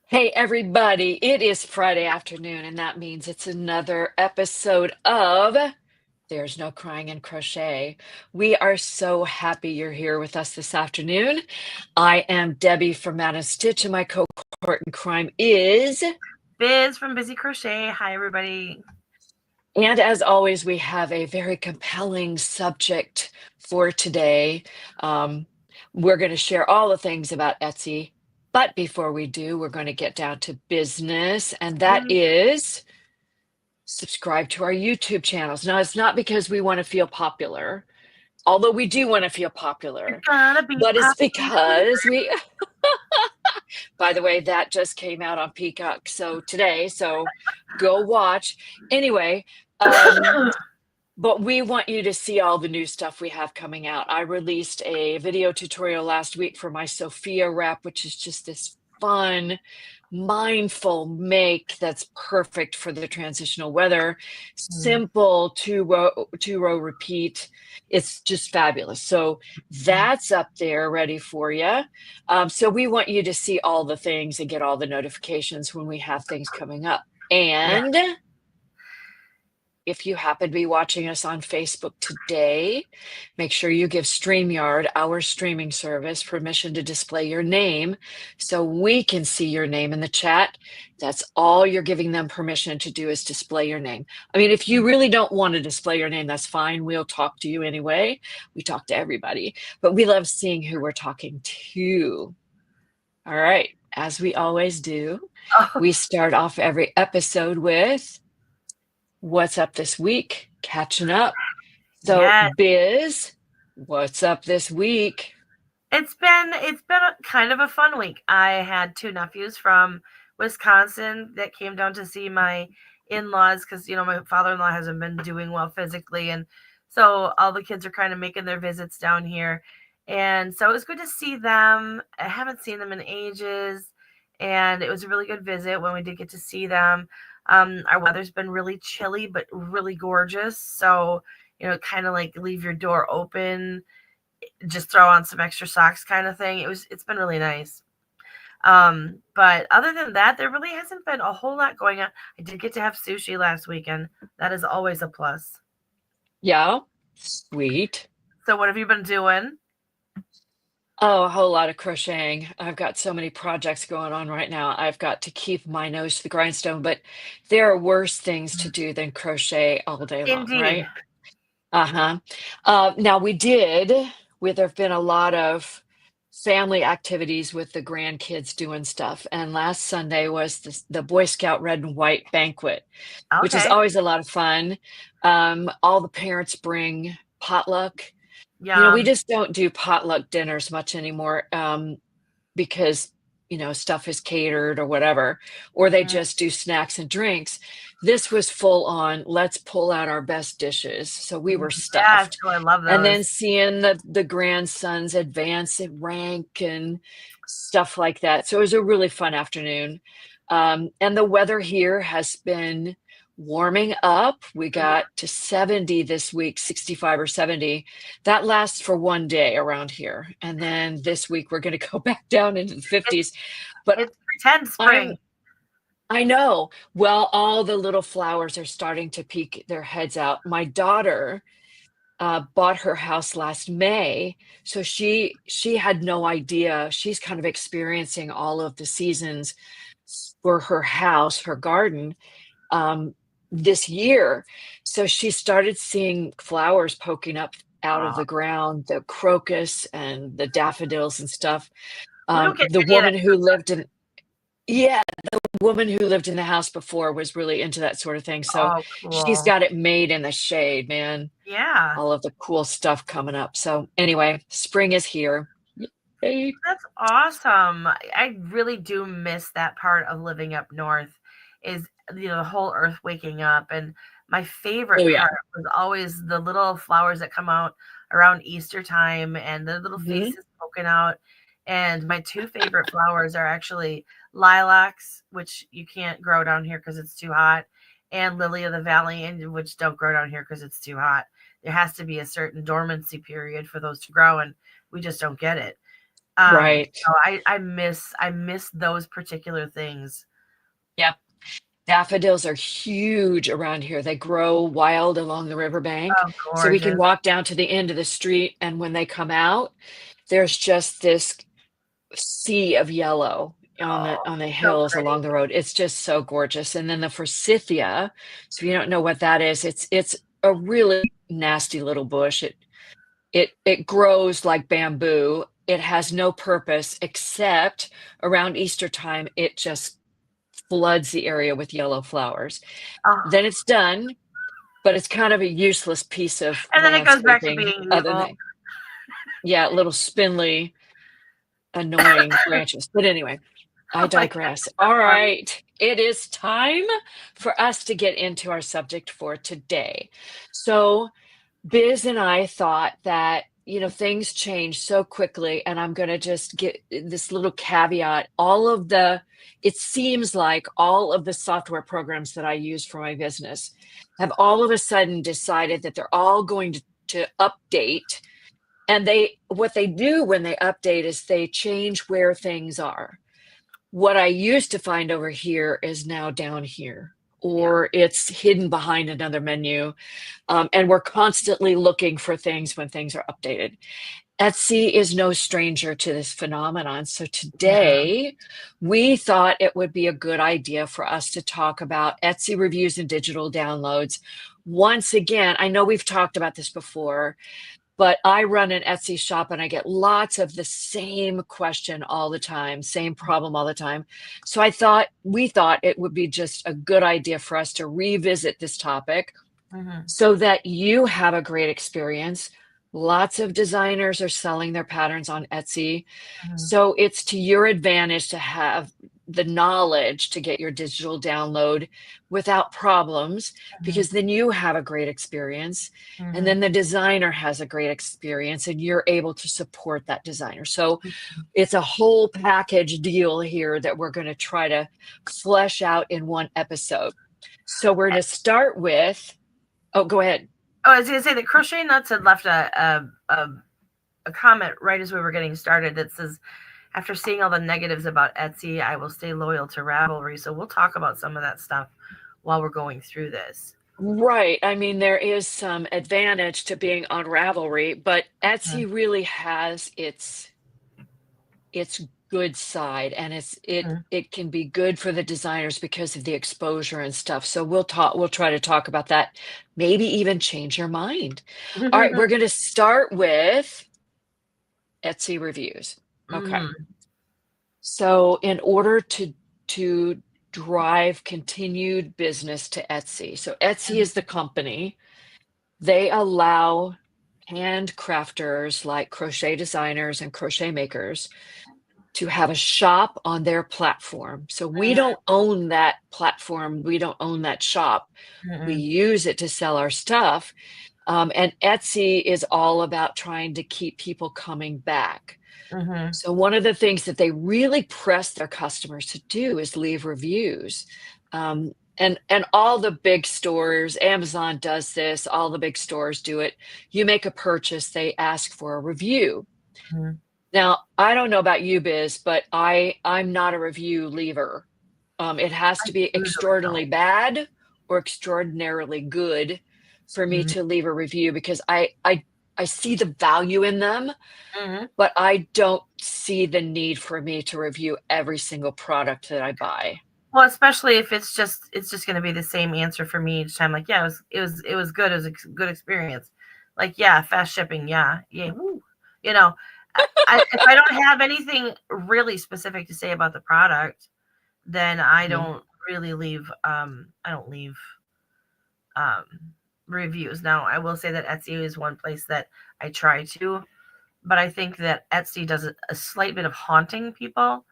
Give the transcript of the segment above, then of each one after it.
Hey, everybody, it is Friday afternoon, and that means it's another episode of There's No Crying in Crochet. We are so happy you're here with us this afternoon. I am Debbie from Madden Stitch, and my cohort in crime is. Biz from Busy Crochet. Hi, everybody. And as always, we have a very compelling subject for today. Um, we're going to share all the things about Etsy. But before we do, we're going to get down to business, and that is subscribe to our YouTube channels. Now, it's not because we want to feel popular, although we do want to feel popular, Gonna be but it's popular. because by the way, that just came out on Peacock today, so go watch. Anyway, but we want you to see all the new stuff we have coming out. I released a video tutorial last week for my Sophia wrap, which is just this fun, mindful make that's perfect for the transitional weather. Simple two row repeat. It's just fabulous. So that's up there ready for you. So we want you to see all the things and get all the notifications when we have things coming up. And if you happen to be watching us on Facebook today, make sure you give StreamYard, our streaming service, permission to display your name so we can see your name in the chat. That's all you're giving them permission to do, is display your name. I mean, if you really don't want to display your name, that's fine. We'll talk to you anyway. We talk to everybody, but we love seeing who we're talking to. All right. As we always do, we start off every episode with what's up this week, catching up. So, Biz, what's up this week? It's been kind of a fun week. I had two nephews from Wisconsin that came down to see my in-laws because my father-in-law hasn't been doing well physically, and so all the kids are kind of making their visits down here, and so it was good to see them. I haven't seen them in ages, and it was a really good visit when we did get to see them. Our weather's been really chilly but really gorgeous, so kind of like leave your door open, just throw on some extra socks kind of thing. It's been really nice. But other than that, there really hasn't been a whole lot going on. I did get to have sushi last weekend. That is always a plus. Yeah, sweet. So what have you been doing? Oh, a whole lot of crocheting. I've got so many projects going on right now. I've got to keep my nose to the grindstone, but there are worse things to do than crochet all day long, Indeed. right? Uh-huh. Now there have been a lot of family activities with the grandkids doing stuff. And last Sunday was the Boy Scout Red and White banquet, which is Okay. always a lot of fun. All the parents bring potluck. Yeah. We just don't do potluck dinners much anymore, because stuff is catered or whatever, or they just do snacks and drinks. This was full on, let's pull out our best dishes. So we were stuffed. I love those. And then seeing the grandsons advance in rank and stuff like that. So it was a really fun afternoon. And the weather here has been warming up. We got to 70 this week, 65 or 70. That lasts for one day around here. And then this week we're going to go back down into the 50s. But it's pretend spring. I know. Well, all the little flowers are starting to peek their heads out. My daughter bought her house last May, so she had no idea. She's kind of experiencing all of the seasons for her house, her garden, this year. So she started seeing flowers poking up out of the ground, the crocus and the daffodils and stuff. The woman who lived in the house before was really into that sort of thing. So she's got it made in the shade, man. Yeah. All of the cool stuff coming up. So anyway, spring is here. Yay. That's awesome. I really do miss that part of living up north, is the whole earth waking up. And my favorite part was always the little flowers that come out around Easter time and the little faces poking out. And my two favorite flowers are actually lilacs, which you can't grow down here because it's too hot, and lily of the valley, and which don't grow down here because it's too hot. There has to be a certain dormancy period for those to grow, and we just don't get it. Right. So I miss those particular things. Yep. Daffodils are huge around here. They grow wild along the riverbank. Oh, So we can gorgeous. walk down to the end of the street, and when they come out, there's just this sea of yellow Oh, on the so hills pretty. along the road. It's just so gorgeous. And then the forsythia, so if you don't know what that is, it's a really nasty little bush. It grows like bamboo. It has no purpose except around Easter time, it just floods the area with yellow flowers. Oh, Then it's done, but it's kind of a useless piece of and then it goes back to landscaping being other evil. than, yeah, little spindly, annoying branches. But anyway, I Oh my God, digress. so All funny. right, it is time for us to get into our subject for today. So Biz and I thought that, things change so quickly, and I'm going to just get this little caveat. It seems like all of the software programs that I use for my business have all of a sudden decided that they're all going to update. And what they do when they update is they change where things are. What I used to find over here is now down here, Yeah. or it's hidden behind another menu. And we're constantly looking for things when things are updated. Etsy is no stranger to this phenomenon. So Yeah. today, we thought it would be a good idea for us to talk about Etsy reviews and digital downloads. Once again, I know we've talked about this before, but I run an Etsy shop and I get lots of the same question all the time, same problem all the time. So we thought it would be just a good idea for us to revisit this topic Hmm. so that you have a great experience. Lots of designers are selling their patterns on Etsy. Hmm. So it's to your advantage to have the knowledge to get your digital download without problems, Hmm. because then you have a great experience. And Hmm. then the designer has a great experience and you're able to support that designer. So it's a whole package deal here that we're going to try to flesh out in one episode. So we're going to start with, oh, go ahead. Oh, I was gonna say that Crochet Nuts had left a comment right as we were getting started that says, after seeing all the negatives about Etsy, I will stay loyal to Ravelry. So we'll talk about some of that stuff while we're going through this. Right. I mean, there is some advantage to being on Ravelry, but Etsy really has its good side, and Mhm. it can be good for the designers because of the exposure and stuff. So we'll try to talk about that, maybe even change your mind. All right, we're going to start with Etsy reviews. Okay. Mhm. So in order to drive continued business to Etsy. So Etsy is the company. They allow handcrafters like crochet designers and crochet makers to have a shop on their platform. So we don't own that platform, we don't own that shop. We Mhm. use it to sell our stuff. And Etsy is all about trying to keep people coming back. Mhm. So one of the things that they really press their customers to do is leave reviews. And all the big stores, Amazon does this, all the big stores do it. You make a purchase, they ask for a review. Mhm. Now, I don't know about you, Biz, but I'm not a review leaver. It has I to be usually extraordinarily don't. bad or extraordinarily good for me Mhm. to leave a review, because I see the value in them, Mhm. but I don't see the need for me to review every single product that I buy. Well, especially if it's just going to be the same answer for me each time. Like, yeah, it was good. It was a good experience. Like, yeah, fast shipping. Yeah, yeah. Woo. You know, if I don't have anything really specific to say about the product, then I Mhm. don't really leave. I don't leave um reviews. Now, I will say that Etsy is one place that I try to, but I think that Etsy does a slight bit of haunting people.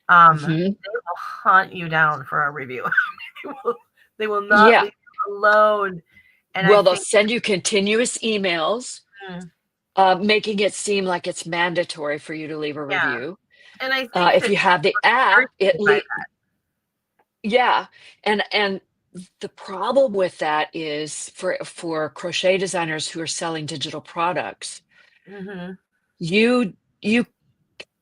Mhm. They will hunt you down for a review. they, will, they will not Yeah. leave you alone. And I Well, they'll think, send you continuous emails, mm, making it seem like it's mandatory for you to leave a yeah, review. and I think If that you have the people are app, irritated by that. yeah, and the problem with that is for crochet designers who are selling digital products, Hmm. you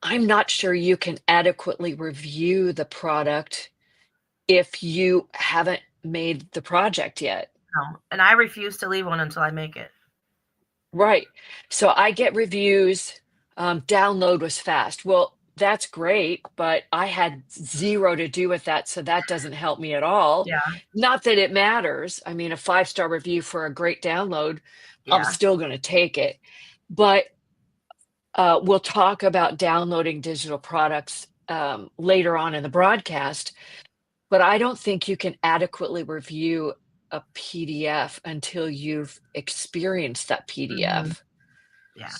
I'm not sure you can adequately review the product if you haven't made the project yet. No, and I refuse to leave one until I make it. Right. So I get reviews, download was fast. Well, that's great, but I had 0 to do with that, so that doesn't help me at all. Yeah, Not that it matters. I mean, a 5-star review for a great download, I'm yeah. still gonna take it. But, we'll talk about downloading digital products, later on in the broadcast, but I don't think you can adequately review a PDF until you've experienced that Mhm. PDF. Yeah.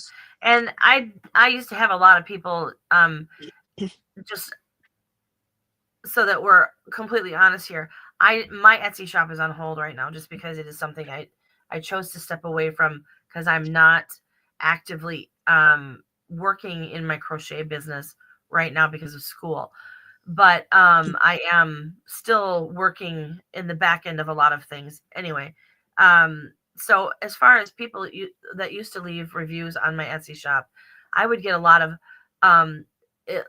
And I used to have a lot of people, just so that we're completely honest here, my Etsy shop is on hold right now just because it is something I chose to step away from because I'm not actively working in my crochet business right now because of school. But I am still working in the back end of a lot of things. Anyway, so as far as people that used to leave reviews on my Etsy shop, I would get a lot of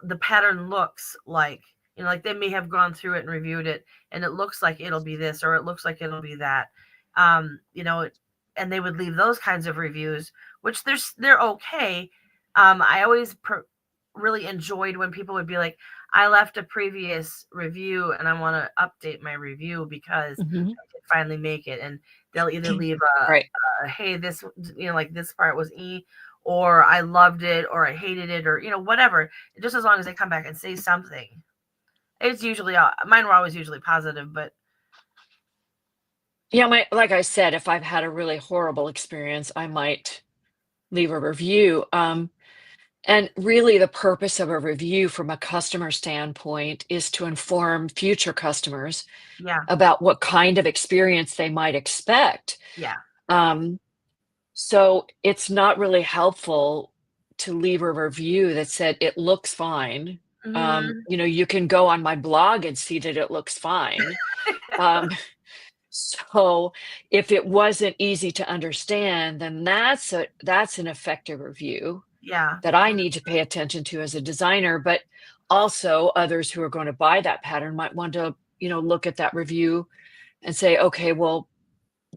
the pattern looks like, like they may have gone through it and reviewed it, and it looks like it'll be this or it looks like it'll be that, and they would leave those kinds of reviews, which they're okay. I always really enjoyed when people would be like, I left a previous review and I want to update my review because Mhm. I can finally make it. And they'll either leave Right. hey, this, like this part was or I loved it, or I hated it, or, whatever. Just as long as they come back and say something. It's usually, mine were always usually positive, but Yeah, like I said, if I've had a really horrible experience, I might leave a review. And really, the purpose of a review from a customer standpoint is to inform future customers yeah, about what kind of experience they might expect. yeah. Um, so it's not really helpful to leave a review that said it looks fine. Hmm. You can go on my blog and see that it looks fine. Um, So if it wasn't easy to understand, then that's an effective review Yeah. that I need to pay attention to as a designer, but also others who are going to buy that pattern might want to, look at that review and say, okay, well,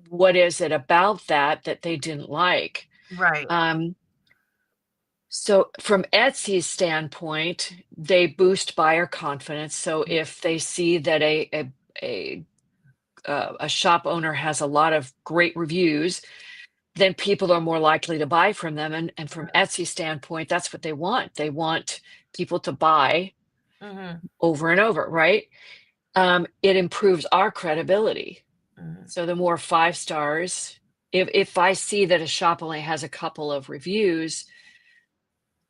what is it about that they didn't like? Right. Um, so from Etsy's standpoint, they boost buyer confidence. So if they see that a a shop owner has a lot of great reviews, then people are more likely to buy from them. And from Etsy standpoint, that's what they want. They want people to buy Hmm. over and over, right? It improves our credibility. Hmm. So the more 5 stars, if I see that a shop only has a couple of reviews,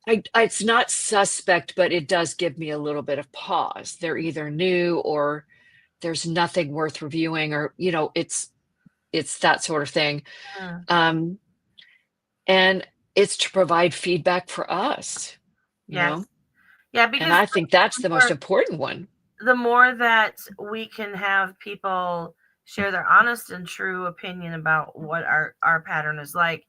it's not suspect, but it does give me a little bit of pause. They're either new or there's nothing worth reviewing, or it's that sort of thing. Hmm. Um, and it's to provide feedback for us, you know, Yes. Yeah, and because I think that's the most important one. the more that we can have people share their honest and true opinion about what our pattern is like,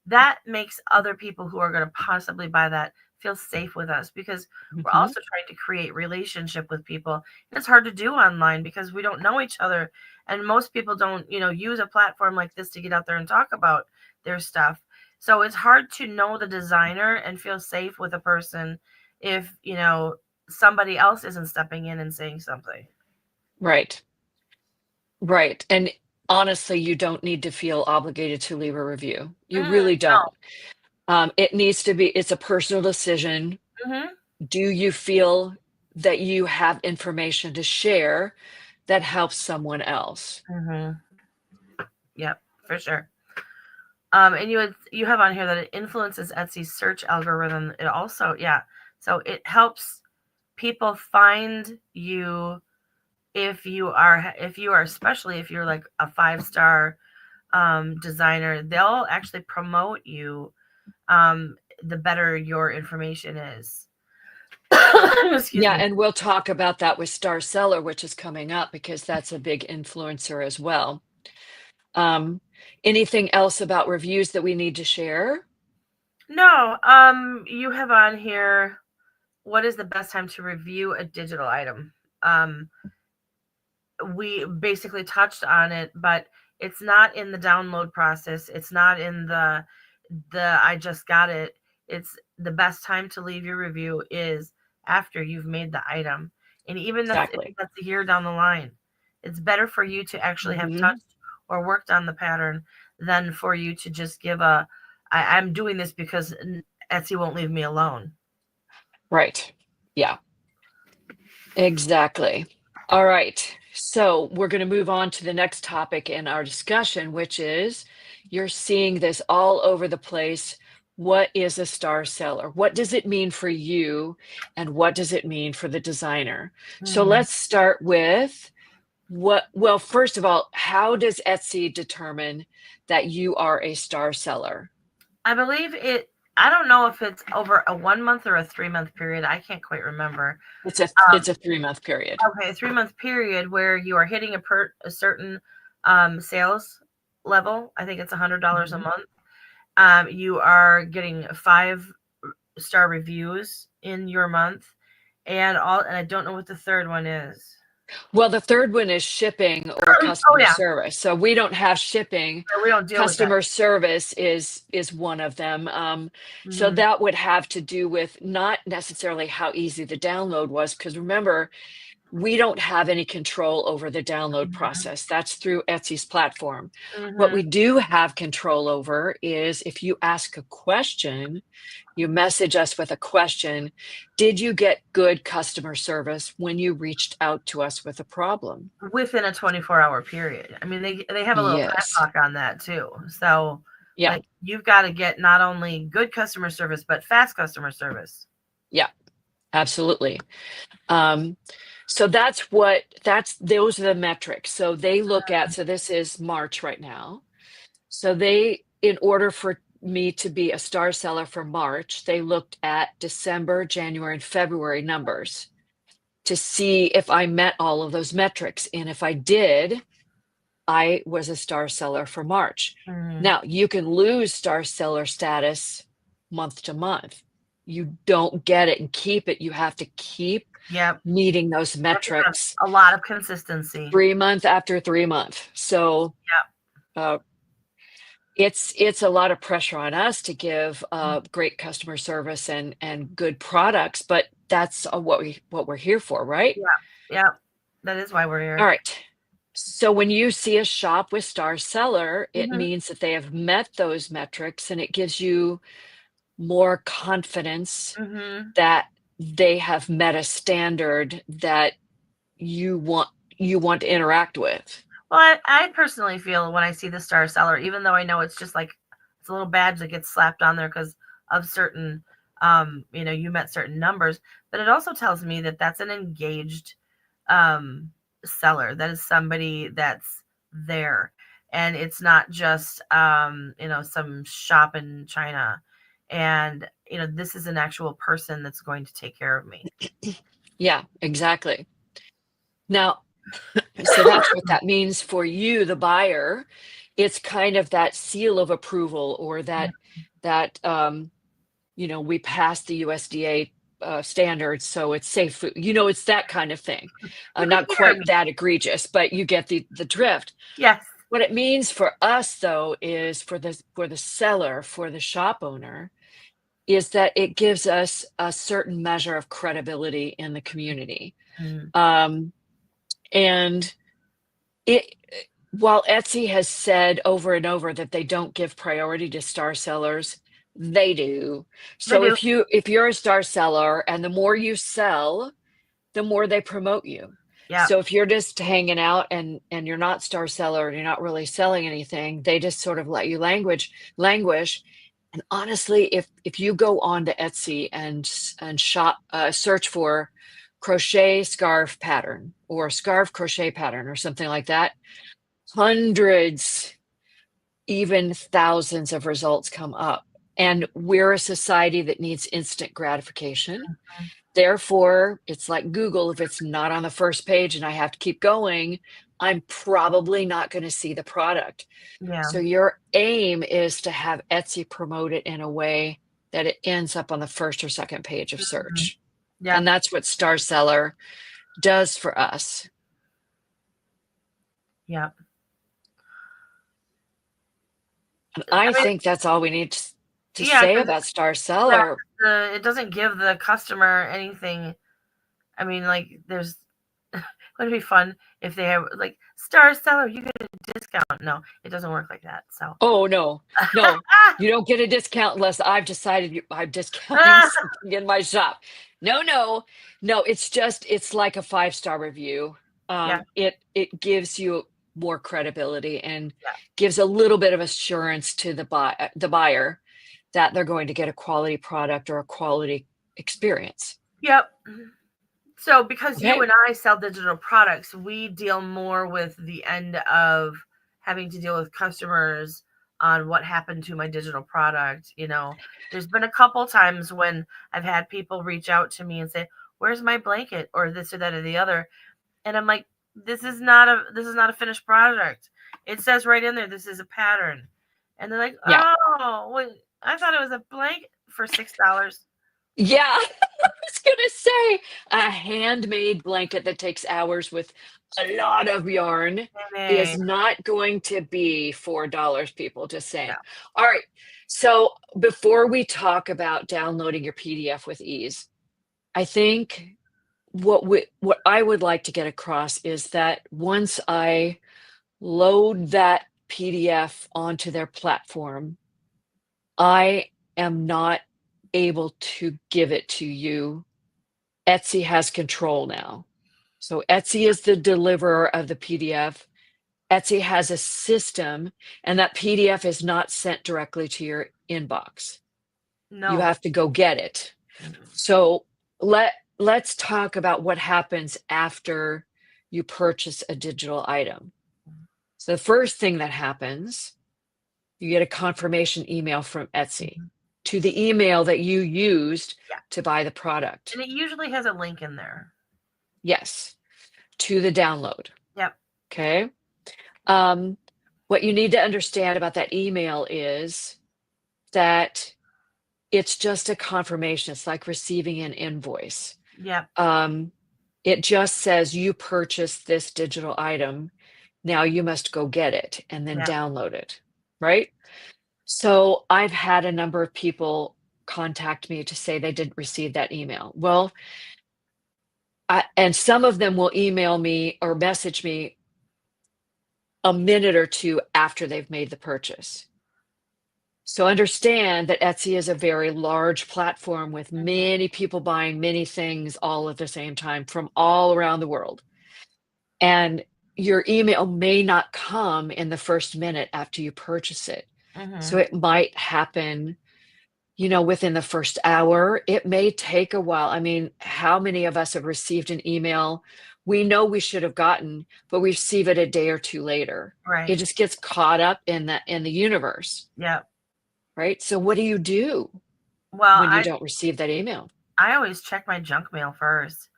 that makes other people who are going to possibly buy that feel safe with us, because we're Mhm. also trying to create relationship with people. And it's hard to do online because we don't know each other, and most people don't, use a platform like this to get out there and talk about their stuff. So it's hard to know the designer and feel safe with a person if, somebody else isn't stepping in and saying something. Right, right, and honestly, you don't need to feel obligated to leave a review. You Mm, really don't. It needs to be it's a personal decision. no. Hmm. Do you feel that you have information to share that helps someone else? Hmm. Yep, for sure. And you have on here that it influences Etsy's search algorithm. It also, yeah, so it helps people find you if you are, especially if you're like a 5-star designer. They'll actually promote you, the better your information is. Excuse Yeah, me. and we'll talk about that with Star Seller, which is coming up because that's a big influencer as well. Um, Anything else about reviews that we need to share? No, you have on here. what is the best time to review a digital item? Um, we basically touched on it, but it's not in the download process. It's not in the I just got it. It's the best time to leave your review is after you've made the item. And even if Exactly. that's a year down the line, it's better for you to actually have Hmm. touched or worked on the pattern than for you to just give I'm doing this because Etsy won't leave me alone. Right. Yeah, exactly. All right. So we're going to move on to the next topic in our discussion, which is you're seeing this all over the place. What is a star seller? What does it mean for you? And what does it mean for the designer? So Mhm. let's start with well, first of all, how does Etsy determine that you are a star seller? I believe it. I don't know if it's over a 1 month or a 3 month period. I can't quite remember. It's a Um, it's a 3-month period. okay, a 3 month period where you are hitting a certain sales level. I think it's $100 a Mhm. month. You are getting 5-star reviews in your month, and I don't know what the third one is. Well, the third one is shipping or Oh customer yeah, service. So we don't have shipping. we don't deal with that. Customer service is one of them. So Hmm. that would have to do with not necessarily how easy the download was, because remember, we don't have any control over the download process. That's through Etsy's platform. What Hmm. we do have control over is if you ask a question, you message us with a question. Did you get good customer service when you reached out to us with a problem? Within a 24-hour period. I mean, they have a little Yes. padlock on that too. So, Yeah. like, you've got to get not only good customer service but fast customer service. Yeah. Absolutely. Um, so those are the metrics. So they look at, so this is March right now. So in order for me to be a star seller for March, they looked at December, January, and February numbers to see if I met all of those metrics. And if I did, I was a star seller for March. Mm. Now, you can lose star seller status month to month. You don't get it and keep it. You have to keep Yep. meeting those You have to have metrics a lot of consistency. 3 month after 3 month. So Yep. uh, it's a lot of pressure on us to give great customer service and good products, but that's what we're here for, right? Yep. Yep. That is why we're All here. right. So when you see a shop with star seller, it Hmm. means that they have met those metrics, and it gives you more confidence Hmm. that they have met a standard that you want to interact with. Well, I personally feel when I see the star seller, even though I know it's just like it's a little badge that gets slapped on there because of certain, you met certain numbers, but it also tells me that that's an engaged um, seller. That is somebody that's there, and it's not just some shop in China. And this is an actual person that's going to take care of me. Yeah, exactly. Now, so that's what that means for you, the buyer. It's kind of that seal of approval, or that we passed the USDA standards, so it's safe food. It's that kind of thing. You can Not hear quite me. that egregious, but you get the drift. Yes. What it means for us, though, is for the seller, for the shop owner, is that it gives us a certain measure of credibility in the community. Mm. Um, and it while Etsy has said over and over that they don't give priority to star sellers, they do. They So do. if you're a star seller and the more you sell, the more they promote you. Yeah. So if you're just hanging out and you're not star seller and you're not really selling anything, they just sort of let you languish. And honestly, if you go on to Etsy and shop search for crochet scarf pattern or scarf crochet pattern or something like that, hundreds, even thousands of results come up. And we're a society that needs instant gratification. Therefore, it's like Google. If it's not on the first page and I have to keep going, I'm probably not going to see the product. Yeah. So your aim is to have Etsy promote it in a way that it ends up on the first or second page of Mhm. search. Yeah. And that's what Star Seller does for us. Yeah. And I I mean, think that's all we need to yeah, say because about Star Seller. it doesn't give the customer anything. I mean, like, there's would it be fun if they have like Star Seller, you get a discount? No, it doesn't work like that. So, Oh, no, no, you don't get a discount unless I've decided I'm discounting something in my shop. No, no, no, it's like a 5-star review. yeah, It gives you more credibility and yeah, gives a little bit of assurance to the buyer that they're going to get a quality product or a quality experience. yep. So, because you Okay. and I sell digital products, we deal more with the end of having to deal with customers on what happened to my digital product. There's been a couple times when I've had people reach out to me and say, "Where's my blanket?" or this or that or the other, and I'm like, "This is not a finished product. It says right in there, this is a pattern," and they're like, Yeah. "Oh, wait, I thought it was a blanket for $6." Yeah. I was gonna say a handmade blanket that takes hours with a lot of yarn is Nay. not going to be $4, people, just No. saying. All right. So before we talk about downloading your PDF with ease, I think what I would like to get across is that once I load that PDF onto their platform, I am not able to give it to you. Etsy has control now. So Etsy is the deliverer of the PDF. Etsy has a system, and that PDF is not sent directly to your inbox. You No. have to go get it. So let's talk about what happens after you purchase a digital item. So the first thing that happens, you get a confirmation email from Etsy Mhm. to the email that you used Yeah. to buy the product. And it usually has a link in there. Yes, to the download. Yep. Okay. Um, what you need to understand about that email is that it's just a confirmation. It's like receiving an invoice. Yep. Um, it just says you purchased this digital item. Now you must go get it and then Yep. download it. Right. So I've had a number of people contact me to say they didn't receive that email. Well, and some of them will email me or message me a minute or two after they've made the purchase. So understand that Etsy is a very large platform with Mhm. many people buying many things all at the same time from all around the world. And your email may not come in the first minute after you purchase it. So Mhm. it might happen, within the first hour. It may take a while. I mean, how many of us have received an email we know we should have gotten, but we receive it a day or two later? It Right. just gets caught up in the universe, Yep. right? So what do you do Well, when you I don't receive that email? I always check my junk mail first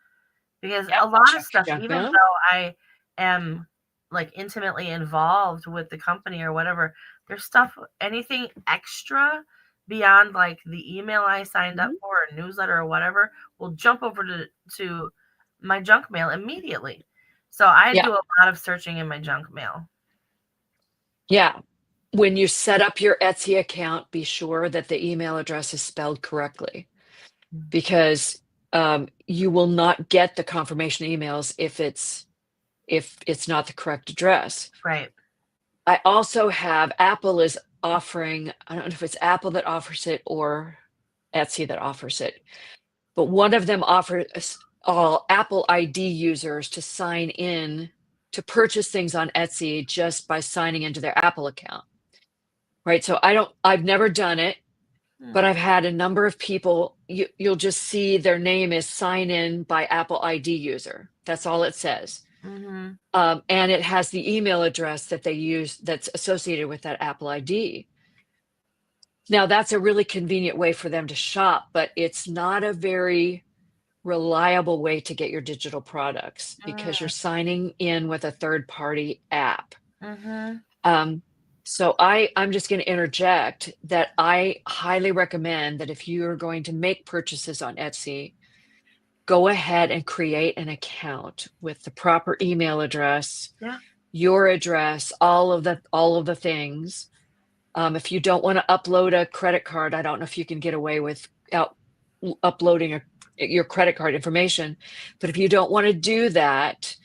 because Yep, a lot of check your stuff, junk even mail. though I am like intimately involved with the company or whatever, there's stuff, anything extra beyond like the email I signed up Mhm. for, or newsletter or whatever, will jump over to my junk mail immediately. So I Yeah, do a lot of searching in my junk mail. yeah. When you set up your Etsy account, be sure that the email address is spelled correctly, because you will not get the confirmation emails if it's not the correct address. Right. I also have Apple is offering, I don't know if it's Apple that offers it or Etsy that offers it, but one of them offers all Apple ID users to sign in to purchase things on Etsy just by signing into their Apple account. Right. So I've never done it, but Hmm. I've had a number of people, you'll just see their name is sign in by Apple ID user. That's all it says. Mm-hmm. And it has the email address that they use that's associated with that Apple ID. Now, that's a really convenient way for them to shop, but it's not a very reliable way to get your digital products because you're signing in with a third party app. Mm-hmm. Um, so I'm just going to interject that I highly recommend that if you're going to make purchases on Etsy, go ahead and create an account with the proper email address, Yeah. your address, all of the things. If you don't want to upload a credit card, I don't know if you can get away without uploading your credit card information. But if you don't want to do that,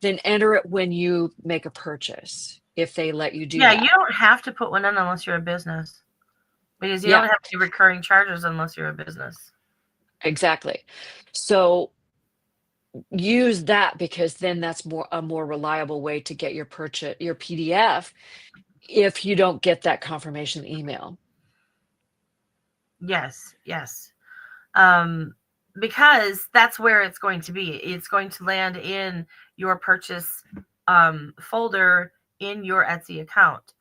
then enter it when you make a purchase, if they let you do Yeah, you that. don't have to put one in unless you're a business, because you Yeah, don't have any recurring charges unless you're a business. exactly. So use that, because then that's a more reliable way to get your PDF if you don't get that confirmation email. Yes, yes. Um, because that's where it's going to be. It's going to land in your purchase folder in your Etsy account.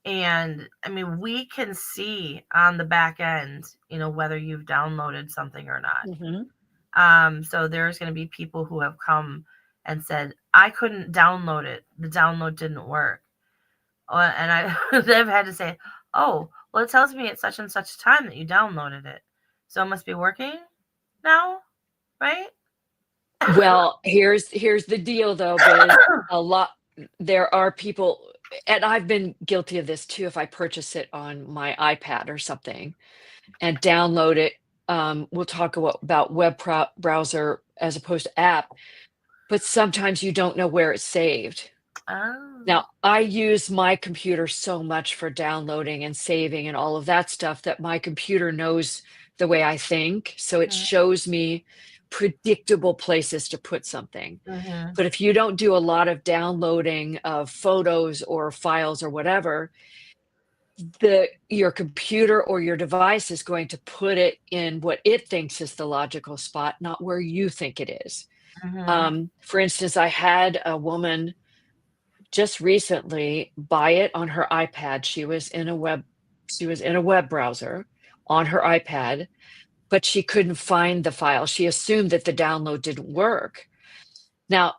And I mean, we can see on the back end, whether you've downloaded something or not. So there's going to be people who have come and said, I couldn't download it. The download didn't work. And I've had to say, oh, well, it tells me at such and such time that you downloaded it. So it must be working now, right? Well, here's the deal though, Biz. There are people, and I've been guilty of this too, if I purchase it on my iPad or something and download it. We'll talk about browser as opposed to app, but sometimes you don't know where it's saved. Oh. Now, I use my computer so much for downloading and saving and all of that stuff that my computer knows the way I think. So it shows me predictable places to put something. Mm-hmm. But if you don't do a lot of downloading of photos or files or whatever, your computer or your device is going to put it in what it thinks is the logical spot, not where you think it is. Mm-hmm. For instance, I had a woman just recently buy it on her iPad. She was in a web browser on her iPad, but she couldn't find the file. She assumed that the download didn't work. Now,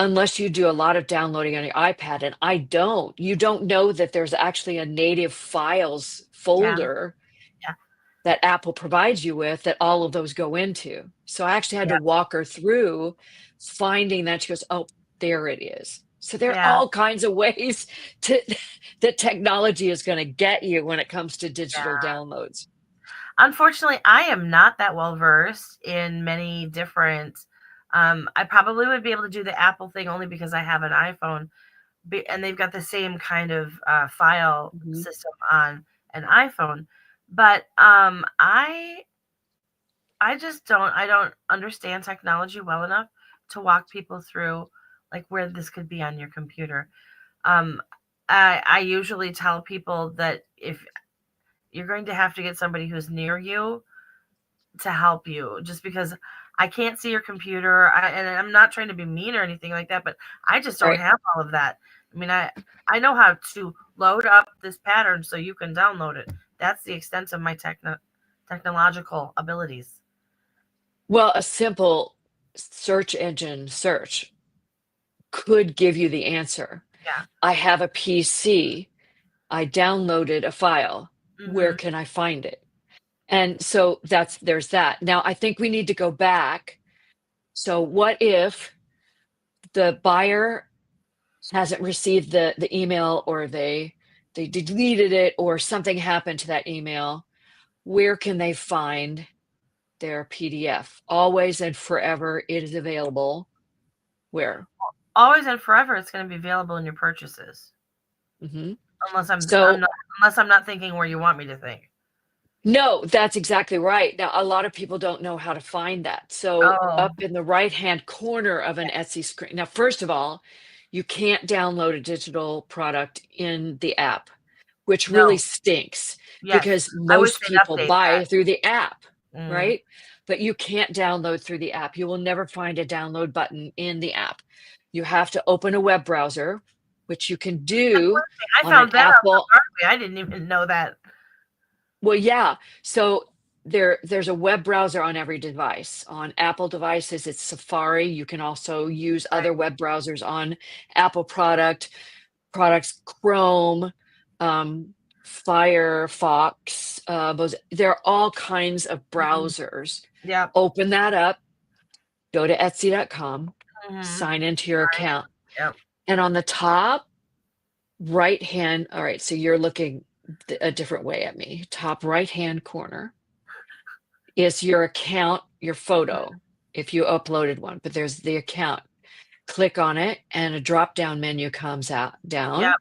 unless you do a lot of downloading on your iPad, and you don't know that there's actually a native files Yeah. folder Yeah. that Apple provides you with that all of those go into. So I actually had Yeah. to walk her through finding that. She goes, oh, there it is. So there are Yeah. all kinds of ways that technology is going to get you when it comes to digital Yeah. downloads. Unfortunately, I am not that well versed in many different. I probably would be able to do the Apple thing only because I have an iPhone, and they've got the same kind of file Mhm. system on an iPhone. But I just don't understand technology well enough to walk people through like where this could be on your computer. Um, I usually tell people that if you're going to have to get somebody who's near you to help you, just because I can't see your computer, and I'm not trying to be mean or anything like that, but I just don't Right. have all of that. I mean, I know how to load up this pattern so you can download it. That's the extent of my technological abilities. Well, a simple search engine search could give you the answer. Yeah. I have a PC. I downloaded a file. Where Hmm. can I find it? And so there's that. Now, I think we need to go back. So what if the buyer hasn't received the email, or they deleted it, or something happened to that email? Where can they find their PDF? Always and forever it is available. Where? Always and forever, it's going to be available in your purchases, Hmm. unless So I'm not thinking where you want me to think. no, that's exactly right. Now, a lot of people don't know how to find that. So Oh, up in the right-hand corner of an Etsy screen. Now, first of all, you can't download a digital product in the app, which really no. stinks Yes. because I wish most they'd people update that. buy through the app, Mm. right? But you can't download through the app. You will never find a download button in the app. You have to open a web browser, which you can do I on an found that out the Apple. hard way. I didn't even know that. Well, yeah. So there's a web browser on every device. On Apple devices, it's Safari. You can also use Right. other web browsers on Apple products, Chrome, Firefox. There are all kinds of Mhm. browsers. Yep. Open that up. go to Etsy.com, Mm-hmm. sign into your account. Yep. And on the top right hand, all right, so you're looking a different way at me. Top right hand corner is your account, your Mm-hmm. photo, if you uploaded one, but there's the account. Click on it and a drop down menu comes out down, Yep.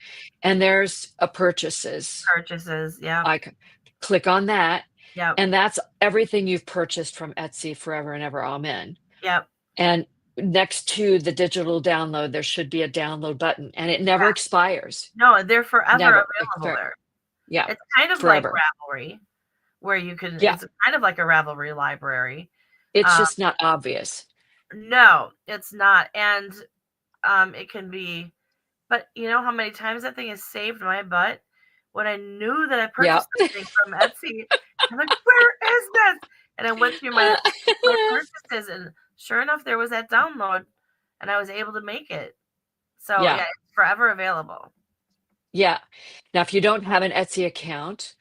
and there's a purchases Purchases. Yep. icon. Click on that, Yep. and that's everything you've purchased from Etsy forever and ever. Amen. Yep. And next to the digital download, there should be a download button, and it never Yeah. expires. No, they're forever Never available expire. there. Yeah, It's kind of like forever. Ravelry, where you can. Yeah, It's kind of like a Ravelry library. it's Um, just not obvious. no, it's not, and it can be. But you know how many times that thing has saved my butt when I knew that I Yeah. purchased something from Etsy. I'm like, where is this? And I went through my purchases, and sure enough, there was that download, and I was able to make it. So Yeah. yeah, it's forever available. Yeah. Now, if you don't have an Etsy account,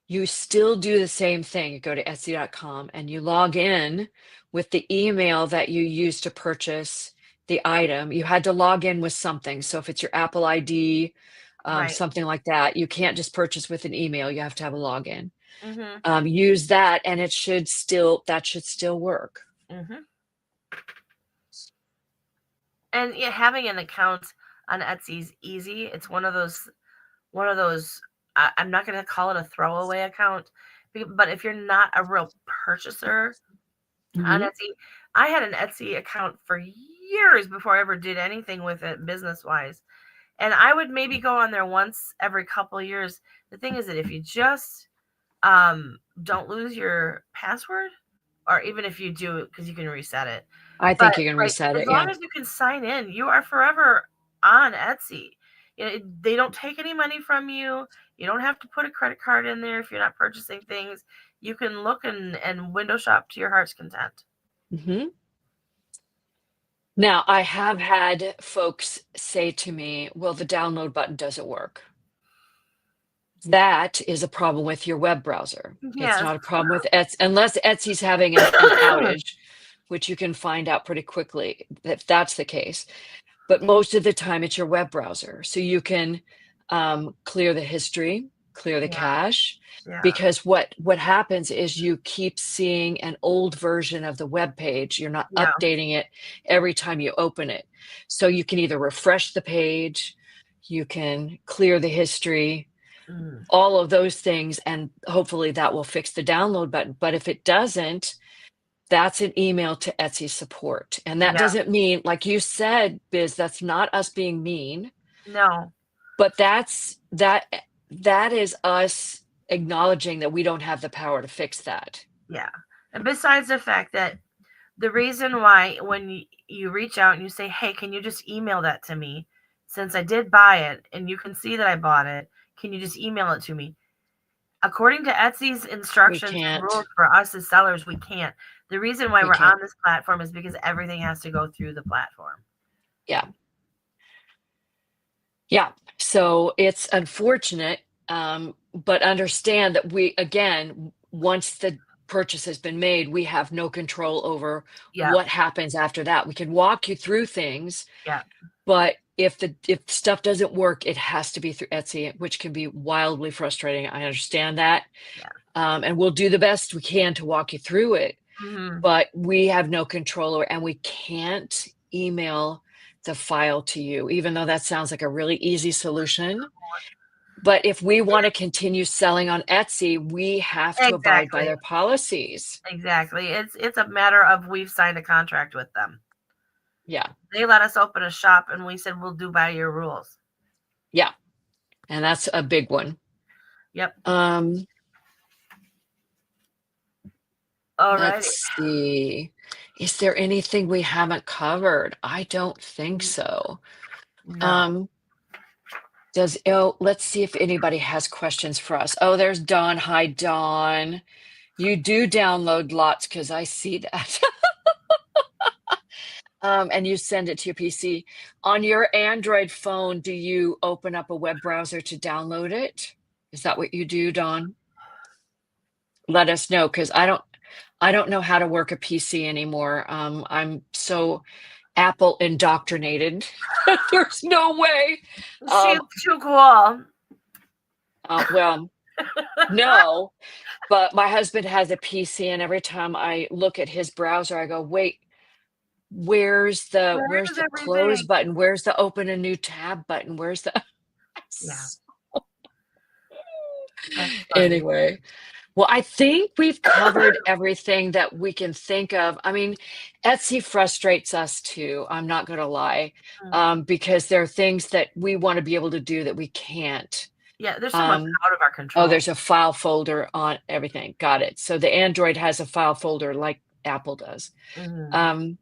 you still do the same thing. You go to Etsy.com and you log in with the email that you used to purchase the item. You had to log in with something. So if it's your Apple ID, Right. something like that, you can't just purchase with an email. You have to have a login. Mm-hmm. Use that, and that should still work. Mm-hmm. And yeah, having an account on Etsy is easy. It's one of those. I'm not going to call it a throwaway account, but if you're not a real purchaser on Mhm. Etsy, I had an Etsy account for years before I ever did anything with it business wise, and I would maybe go on there once every couple of years. The thing is that if you just don't lose your password, or even if you do, because you can reset it. I But think you can like reset as it. long Yeah. as you can sign in, you are forever on Etsy. They don't take any money from you. You don't have to put a credit card in there if you're not purchasing things. You can look and window shop to your heart's content. Mhm. Now, I have had folks say to me, well, the download button doesn't work. That is a problem with your web browser. It's Yes. not a problem with Etsy, unless Etsy's having an outage, which you can find out pretty quickly if that's the case. But most of the time, it's your web browser. So you can clear the history, clear the Yeah, cache, yeah, because what happens is you keep seeing an old version of the web page. You're not yeah. updating it every time you open it. So you can either refresh the page, you can clear the history, Mm, all of those things, and hopefully that will fix the download button. But if it doesn't, that's an email to Etsy support. And that yeah. doesn't mean, like you said, Biz, that's not us being mean, No. but that is us acknowledging that we don't have the power to fix that. Yeah. And besides the fact that the reason why when you reach out and you say, hey, can you just email that to me? Since I did buy it and you can see that I bought it, can you just email it to me? According to Etsy's We instructions and rules can't. for us as sellers, we can't. The reason why We we're can't. on this platform is because everything has to go through the platform. Yeah. Yeah. So it's unfortunate, but understand that again, once the purchase has been made, we have no control over Yeah, what happens after that. We can walk you through things, yeah, but if stuff doesn't work, it has to be through Etsy, which can be wildly frustrating. I understand that. yeah. And we'll do the best we can to walk you through it, Hmm. but we have no control over, and we can't email the file to you, even though that sounds like a really easy solution. But if we want to continue selling on Etsy, we have to abide by Exactly, their policies. exactly. It's a matter of we've signed a contract with them. Yeah. They let us open a shop, and we said we'll do by your rules. Yeah. And that's a big one. Yep. Um, All right. let's see. Is there anything we haven't covered? I don't think so. No. Let's see if anybody has questions for us. Oh, there's Dawn. Hi, Dawn. You do download lots because I see that. And you send it to your PC. On your Android phone, do you open up a web browser to download it? Is that what you do, Dawn? Let us know, because I don't know how to work a PC anymore. I'm so Apple indoctrinated. There's no way. She's Um, too cool. well, no, but my husband has a PC, and every time I look at his browser, I go, wait, Where where's is the close everything? button? Where's the open a new tab button? Where's the Yeah, that's funny. anyway? Well, I think we've covered everything that we can think of. I mean, Etsy frustrates us too. I'm not going to lie, Mhm. because there are things that we want to be able to do that we can't. Yeah, there's so much Um, out of our oh, control. there's a file folder on everything. Got it. So the Android has a file folder like Apple does. Hmm. Um,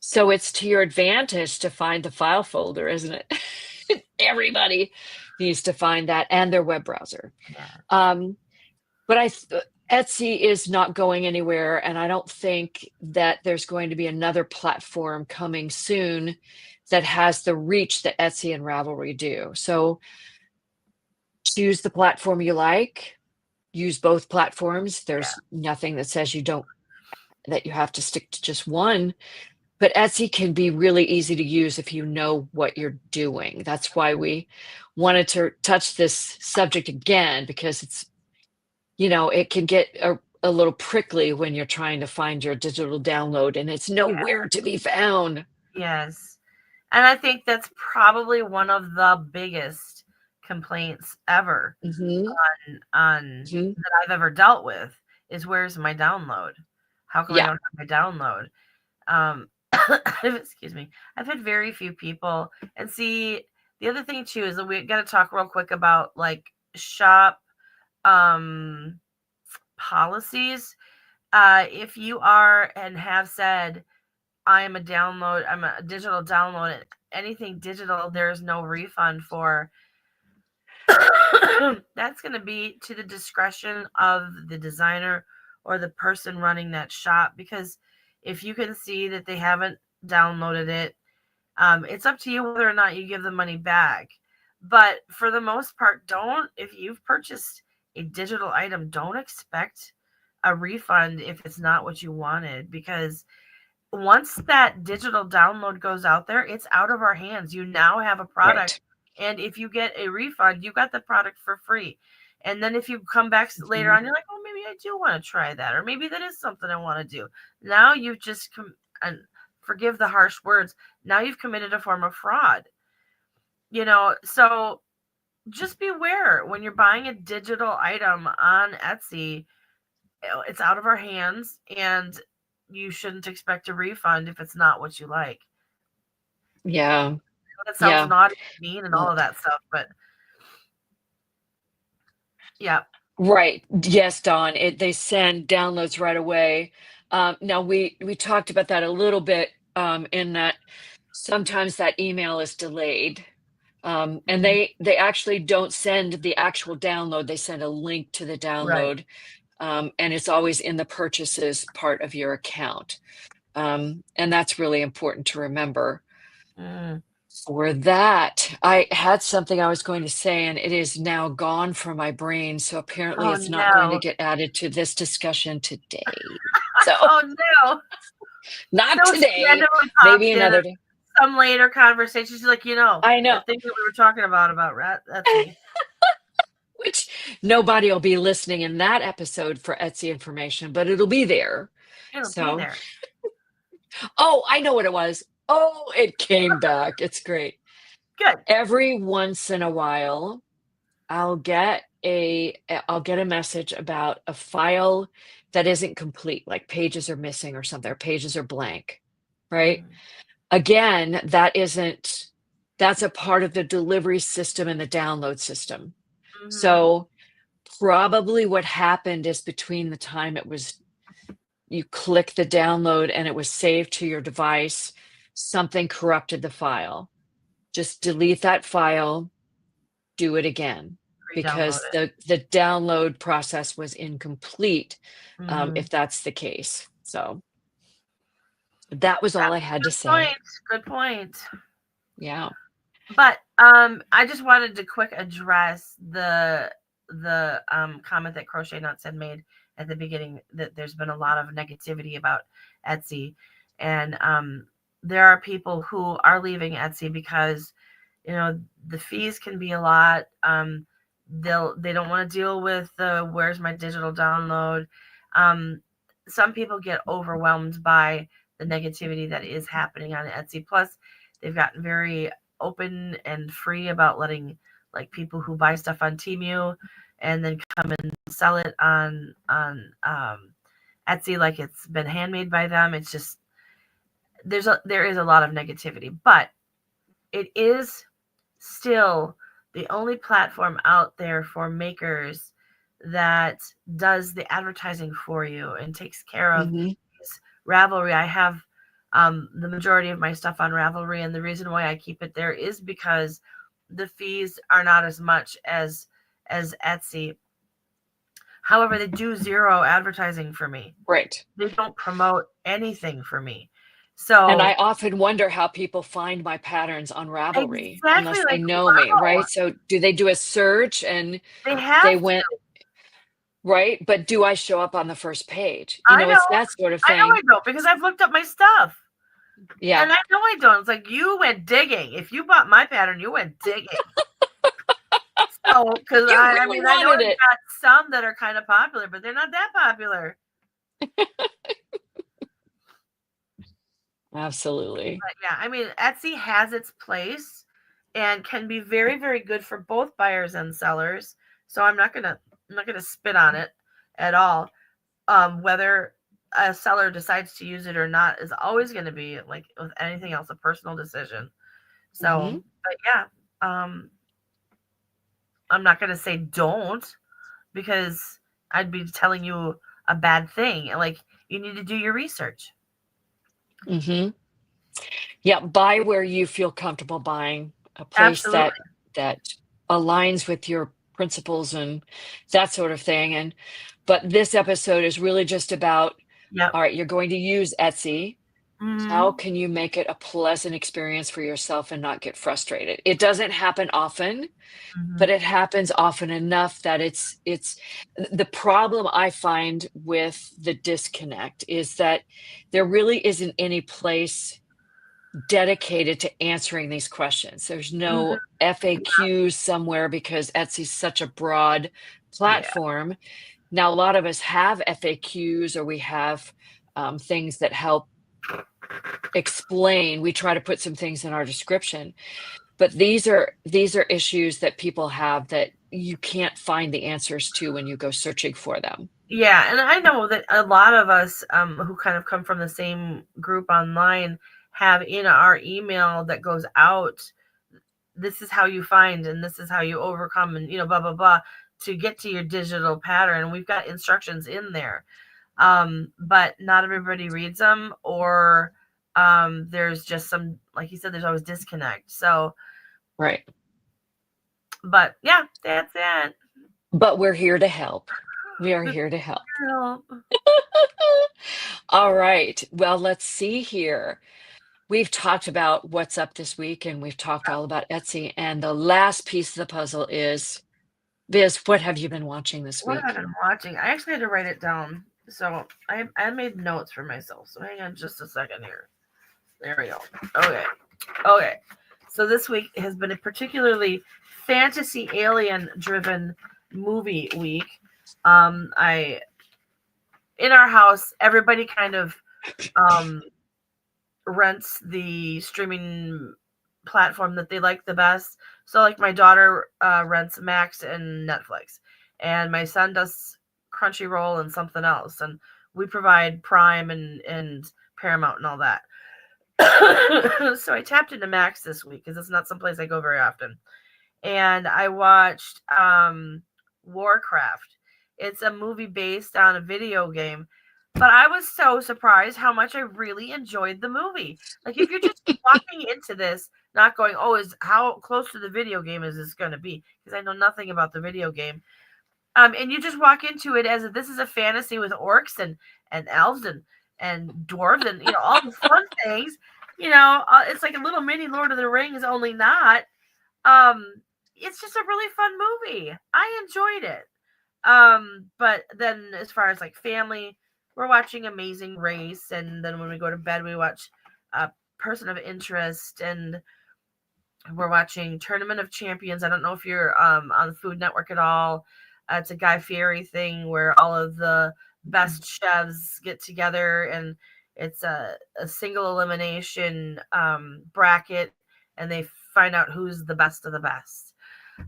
so it's to your advantage to find the file folder, isn't it? Everybody needs to find that and their web browser. Yeah, Um, but Etsy is not going anywhere, and I don't think that there's going to be another platform coming soon that has the reach that Etsy and Ravelry do. So choose the platform you like, use both platforms. yeah, There's nothing that says that you have to stick to just one. But Etsy can be really easy to use if you know what you're doing. That's why we wanted to touch this subject again, because it can get a little prickly when you're trying to find your digital download and it's yeah, nowhere to be found. yes. And I think that's probably one of the biggest complaints ever Hmm. on Hmm. that I've ever dealt with is where's my download? How come I Yeah. don't have my download? Um, excuse me. I've had very few people, and see, the other thing too is that we got to talk real quick about like shop um policies. If you are and have said I'm a digital download, and anything digital, there's no refund for. That's going to be to the discretion of the designer or the person running that shop, because if you can see that they haven't downloaded it, it's up to you whether or not you give the money back. But for the most part, if you've purchased a digital item, don't expect a refund if it's not what you wanted, because once that digital download goes out there, it's out of our hands. You now have a product. Right. And if you get a refund, you got the product for free. And then if you come back later Mhm. on, you're like, oh, maybe I do want to try that. Or maybe that is something I want to do. Now you've just, and forgive the harsh words, now you've committed a form of fraud. So just beware when you're buying a digital item on Etsy. It's out of our hands, and you shouldn't expect a refund if it's not what you like. Yeah. That sounds Yeah. naughty, mean, and all Uh, of that stuff, but yeah. right. Yes, Don. They send downloads right away. Now we talked about that a little bit, in that sometimes that email is delayed. And Mhm. they actually don't send the actual download. They send a link to the Right. download, and it's always in the purchases part of your account. And that's really important to remember. Mm. For that, I had something I was going to say, and it is now gone from my brain. So apparently, Oh, it's not going to no. get added to this discussion today. So, Oh, no. not So she today, randomly maybe pops in another at day. some later conversation. She's like, I know, that thing that we were talking about rat Etsy. which nobody will be listening in that episode for Etsy information, but it'll be there. It'll be So, there. oh, I know what it was. Oh, it came back. It's great. Good. Every once in a while, I'll get a message about a file that isn't complete, like pages are missing or something, or pages are blank, right? Mhm. Again, that's a part of the delivery system and the download system. Mhm. So probably what happened is between the time you click the download and it was saved to your device, something corrupted the file. Just delete that file, do it again, Re-download because it. the download process was incomplete, Mhm. if that's the case. So that was all I That's a had to good say. point. Good point. Yeah. But I just wanted to quick address the comment that Crochet Nuts had made at the beginning that there's been a lot of negativity about Etsy, and there are people who are leaving Etsy because the fees can be a lot. They don't want to deal with the where's my digital download. Some people get overwhelmed by the negativity that is happening on Etsy. Plus, they've gotten very open and free about letting like people who buy stuff on Temu and then come and sell it on Etsy like it's been handmade by them. It's just there is a lot of negativity, but it is still the only platform out there for makers that does the advertising for you and takes care of Ravelry. I have the majority of my stuff on Ravelry, and the reason why I keep it there is because the fees are not as much as Etsy. However, they do zero advertising for me. Right. They don't promote anything for me. So, and I often wonder how people find my patterns on Ravelry exactly, unless they like, know me, wow. right? So do they do a search and They have they to. went right? But do I show up on the first page? I know. It's that sort of I know I thing. don't because I've looked up my stuff. Yeah. And I know I don't. It's like you went digging. If you bought my pattern, you went digging. So, because You I really mean, I know wanted I've it. got some that are kind of popular, but they're not that popular. Absolutely. But yeah, I mean, Etsy has its place and can be very, very good for both buyers and sellers. So I'm not gonna spit on it at all. Whether a seller decides to use it or not is always going to be, like with anything else, a personal decision. So, but yeah, I'm not going to say don't, because I'd be telling you a bad thing. Like, you need to do your research. Yeah, buy where you feel comfortable buying, a place Absolutely. that aligns with your principles and that sort of thing. But this episode is really just about, Yep. all right, you're going to use Etsy. Mhm. How can you make it a pleasant experience for yourself and not get frustrated? It doesn't happen often, but it happens often enough that it's the problem I find with the disconnect is that there really isn't any place dedicated to answering these questions. There's no FAQs somewhere because Etsy's such a broad Yeah. platform. Now, a lot of us have FAQs or we have things that help explain. We try to put some things in our description, but these are issues that people have that you can't find the answers to when you go searching for them. Yeah, and I know that a lot of us who kind of come from the same group online have in our email that goes out, this is how you find and this is how you overcome and blah blah blah to get to your digital pattern. We've got instructions in there, but not everybody reads them, or there's just some, like you said, there's always disconnect. So, Right. but yeah, that's it. But we're here to help. We are here to help. Help. All right. Well, let's see here. We've talked about what's up this week and we've talked all about Etsy. And the last piece of the puzzle is, Biz, what have you been watching this What week? I've been watching, I actually had to write it down. So I made notes for myself. So hang on just a second here. There we go. Okay. So this week has been a particularly fantasy alien driven movie week. In our house, everybody kind of rents the streaming platform that they like the best. So like my daughter rents Max and Netflix, and my son does Crunchyroll and something else, and we provide Prime and Paramount and all that. So I tapped into Max this week because it's not someplace I go very often, and I watched Warcraft. It's a movie based on a video game, but I was so surprised how much I really enjoyed the movie. Like, if you're just walking into this not going, oh, how close to the video game is this going to be? Because I know nothing about the video game. And you just walk into it as if this is a fantasy with orcs and elves and dwarves and all the fun things. It's like a little mini Lord of the Rings, only not. It's just a really fun movie. I enjoyed it. But then as far as like family, we're watching Amazing Race, and then when we go to bed, we watch Person of Interest, and we're watching Tournament of Champions. I don't know if you're on the Food Network at all. It's a Guy Fieri thing where all of the best chefs get together, and it's a single elimination bracket, and they find out who's the best of the best.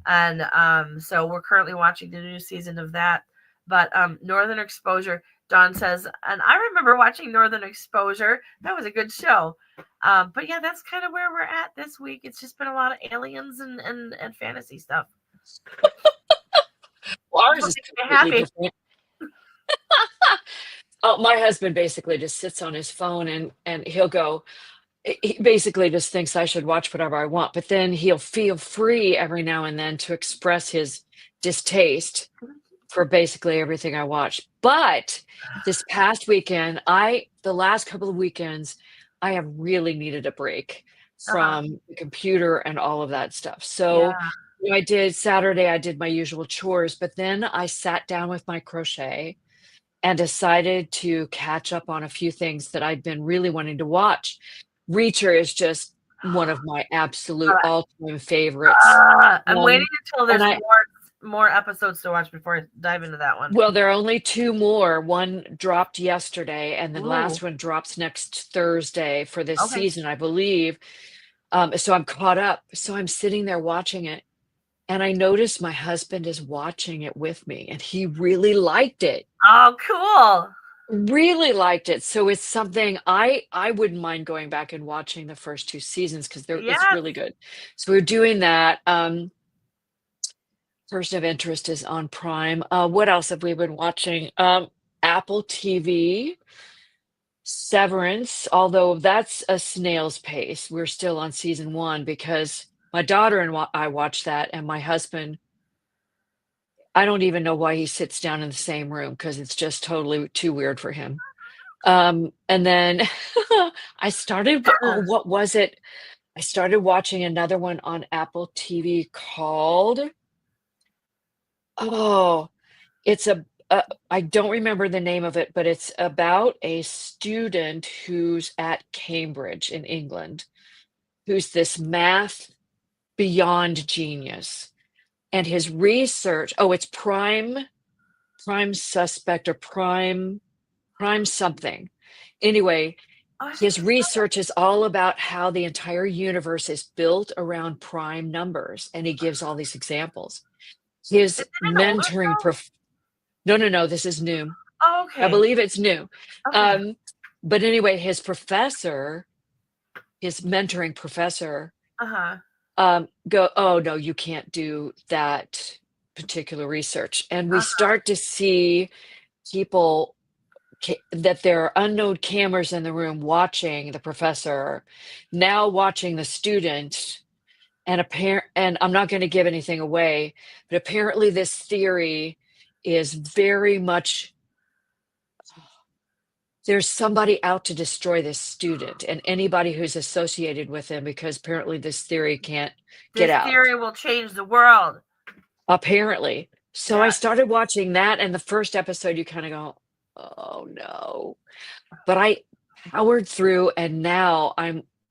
And so we're currently watching the new season of that. But Northern Exposure, Dawn says, and I remember watching Northern Exposure. That was a good show. But yeah, that's kind of where we're at this week. It's just been a lot of aliens and fantasy stuff. Well, ours is completely different. Oh, my husband basically just sits on his phone and he'll go, he basically just thinks I should watch whatever I want, but then he'll feel free every now and then to express his distaste for basically everything I watch. But this past weekend, the last couple of weekends, I have really needed a break from the computer and all of that stuff. So I did Saturday, I did my usual chores, but then I sat down with my crochet and decided to catch up on a few things that I'd been really wanting to watch. Reacher is just one of my absolute all-time favorites. I'm waiting until there's more episodes to watch before I dive into that one. Well, there are only 2 more. One dropped yesterday, and the last one drops next Thursday for this season, I believe. So I'm caught up. So I'm sitting there watching it, and I noticed my husband is watching it with me, and he really liked it. Oh, cool. Really liked it. So it's something I wouldn't mind going back and watching the first 2 seasons because it's really good. So we're doing that. Person of Interest is on Prime. What else have we been watching? Apple TV, Severance, although that's a snail's pace. We're still on season 1 because my daughter and I watched that, and my husband, I don't even know why he sits down in the same room because it's just totally too weird for him. And then I started, what was it? I started watching another one on Apple TV called, it's I don't remember the name of it, but it's about a student who's at Cambridge in England, who's this math beyond genius. And his research, it's prime suspect or prime something. Anyway, his research is all about how the entire universe is built around prime numbers, and he gives all these examples. His mentoring no, this is new. Oh, okay. I believe it's new. Okay. But anyway, his mentoring professor, go, oh no, you can't do that particular research. And we start to see people that there are unknown cameras in the room watching the professor, now watching the student. And I'm not going to give anything away, but apparently this theory is very much, there's somebody out to destroy this student and anybody who's associated with him, because apparently this theory can't get out. This theory will change the world. Apparently. So I started watching that, and the first episode you kind of go, oh no. But I powered through, and now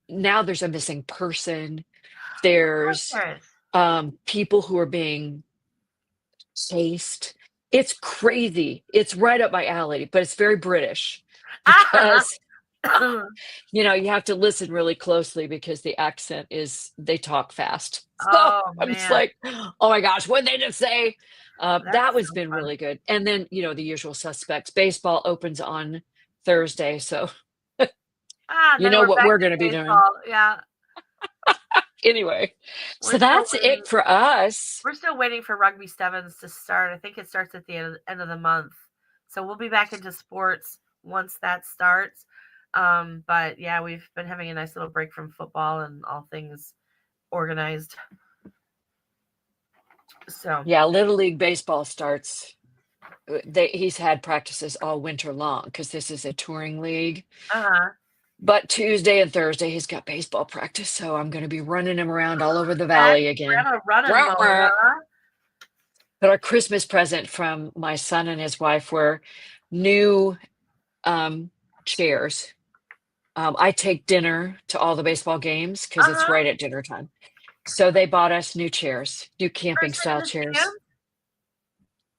there's a missing person. There's people who are being chased. It's crazy. It's right up my alley, but it's very British because you have to listen really closely because the accent they talk fast. So I'm just like, oh my gosh, what did they just say? That was been really good. And then, the usual suspects. Baseball opens on Thursday, so you know what we're going to be doing. Yeah. Anyway, so that's it for us. We're still waiting for Rugby Sevens to start. I think it starts at the end of the month. So we'll be back into sports once that starts. But yeah, we've been having a nice little break from football and all things organized. So yeah, Little League baseball starts. He's had practices all winter long because this is a touring league. But Tuesday and Thursday, he's got baseball practice, so I'm going to be running him around all over the valley again. But our Christmas present from my son and his wife were new um, chairs. I take dinner to all the baseball games because it's Uh-huh. right at dinner time. So they bought us new chairs, new For camping sitting in style the chairs. stands?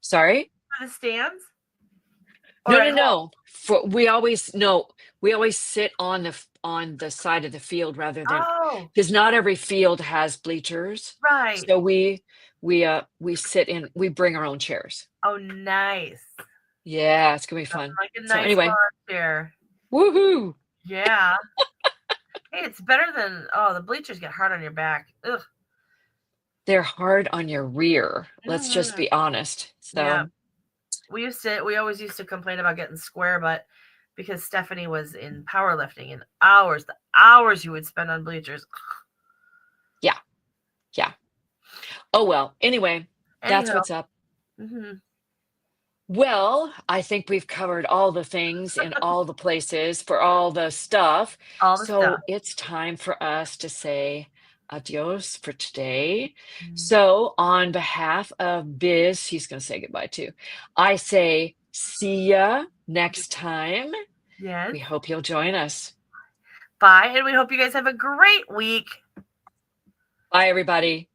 Sorry? For the stands? No, Or no, at home? no. For we always no, we always sit on the side of the field rather than Oh, because not every field has bleachers. right. So we sit in we bring our own chairs. Oh, nice. Yeah, it's gonna be Nothing fun. like a So nice anyway, lawn chair. woohoo! Yeah. Hey, it's better than the bleachers get hard on your back. Ugh. They're hard on your rear. Let's just Mhm. be honest. Yeah. So We always used to complain about getting square butt because Stephanie was in powerlifting and the hours you would spend on bleachers. yeah, yeah. Oh well. Anyway, that's Anyhow, what's up. hmm Well, I think we've covered all the things in all the places for all the stuff. all the stuff. So it's time for us to say adios for today. Mm. So, on behalf of Biz, he's going to say goodbye too. I say, see ya next time. Yes. We hope you'll join us. Bye, and we hope you guys have a great week. Bye, everybody.